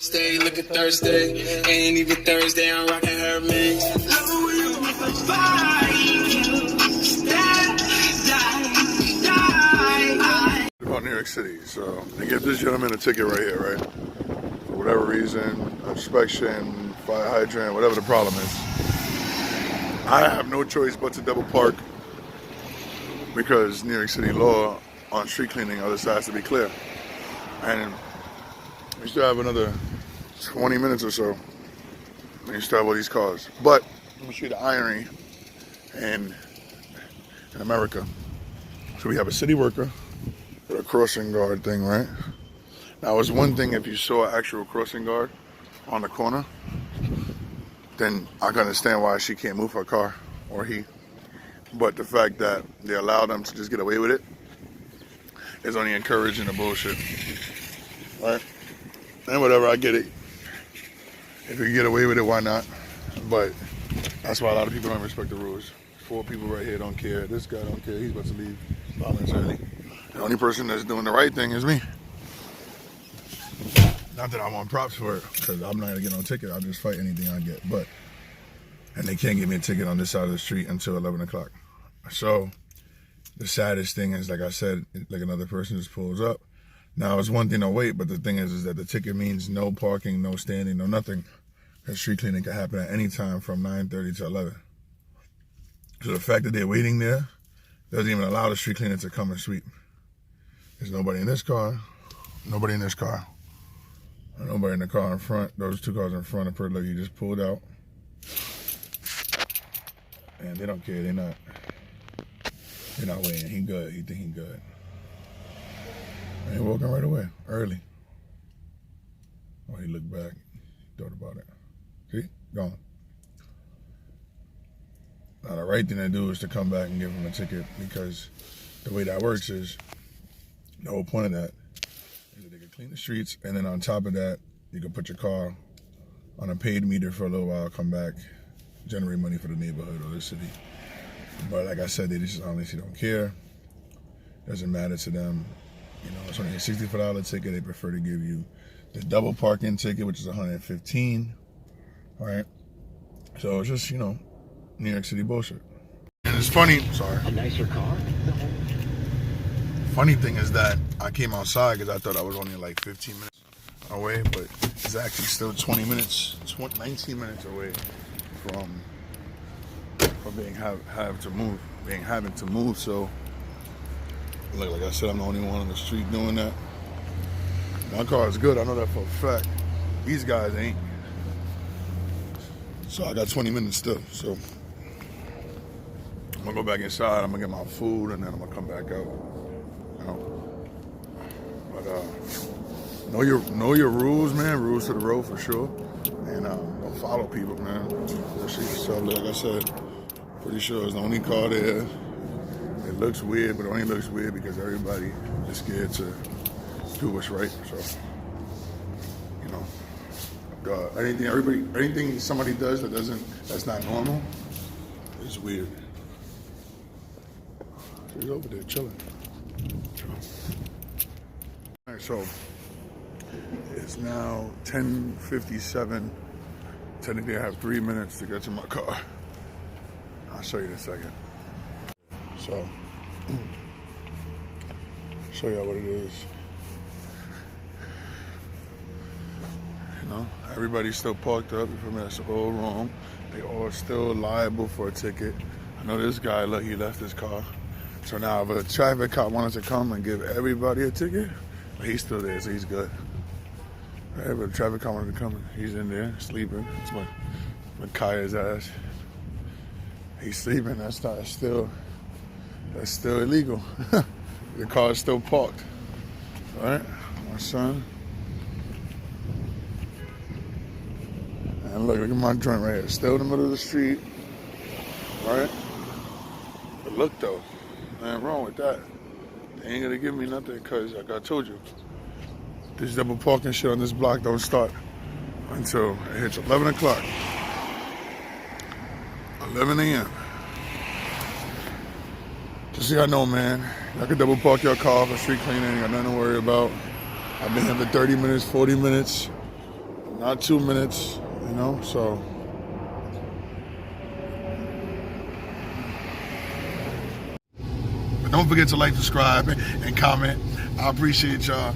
Stay looking Thursday, ain't even Thursday, I'm rocking her mix. About New York City, so they give this gentleman a ticket right here, right? For whatever reason, inspection, fire hydrant, whatever the problem is. I have no choice but to double park because New York City law on street cleaning, all this has to be clear. And we still have another 20 minutes or so. We still have all these cars. But let me show you the irony in America. So we have a city worker with a crossing guard thing, right? Now, it's one thing if you saw an actual crossing guard on the corner, then I can understand why she can't move her car, or he. But the fact that they allow them to just get away with it is only encouraging the bullshit, right? And whatever, I get it. If you get away with it, why not? But that's why a lot of people don't respect the rules. 4 people right here don't care. This guy don't care. He's about to leave 5 minutes early. The only person that's doing the right thing is me. Not that I want props for it, because I'm not going to get no ticket. I'll just fight anything I get. And they can't give me a ticket on this side of the street until 11 o'clock. So the saddest thing is, like I said, like another person just pulls up. Now, it's one thing to wait, but the thing is that the ticket means no parking, no standing, no nothing. Because street cleaning can happen at any time from 9:30 to 11. So the fact that they're waiting there doesn't even allow the street cleaner to come and sweep. There's nobody in this car, nobody in this car, nobody in the car in front. Those 2 cars in front are pretty like you just pulled out. And they don't care, they're not waiting. He good, he think he good. And he walking right away, early. Oh, he looked back, thought about it. See, gone. Now the right thing to do is to come back and give him a ticket, because the way that works is, the whole point of that is that they can clean the streets, and then on top of that, you can put your car on a paid meter for a little while, come back, generate money for the neighborhood or the city. But like I said, they just honestly don't care. Doesn't matter to them. You know, it's only a $64 ticket. They prefer to give you the double parking ticket, which is $115. All right. So it's just, you know, New York City bullshit. And it's funny. Sorry. A nicer car? Funny thing is that I came outside because I thought I was only like 15 minutes away, but it's actually still 19 minutes away from having to move. So, like I said, I'm the only one on the street doing that. My car is good. I know that for a fact. These guys ain't. So I got 20 minutes still. So I'm gonna go back inside. I'm gonna get my food, and then I'm gonna come back out. You know? But know your rules, man. Rules to the road for sure. And don't follow people, man. So like I said, pretty sure it's the only car there. It looks weird, but it only looks weird because everybody is scared to do what's right. So, you know, anything somebody does that's not normal is weird. So he's over there chilling. All right, so it's now 10:57. Technically, I have 3 minutes to get to my car. I'll show you in a second. So, show y'all what it is. You know, everybody's still parked up. You feel me? That's all wrong. They all still liable for a ticket. I know this guy, look, he left his car. So now if a traffic cop wanted to come and give everybody a ticket, he's still there, so he's good. Right, but the traffic cop wanted to come, he's in there, sleeping. That's what Kaya's ass. He's sleeping, that's still illegal. The car is still parked. All right, my son. And look at my joint right here. Still in the middle of the street. All right? But look though, nothing wrong with that. They ain't gonna give me nothing because, like I told you, this double parking shit on this block don't start until it hits 11 o'clock. 11 a.m. Just so y'all know, man, y'all can double park your car for street cleaning. Ain't got nothing to worry about. I've been here for 30 minutes, 40 minutes. not 2 minutes, you know, so. But don't forget to like, subscribe, and comment. I appreciate y'all.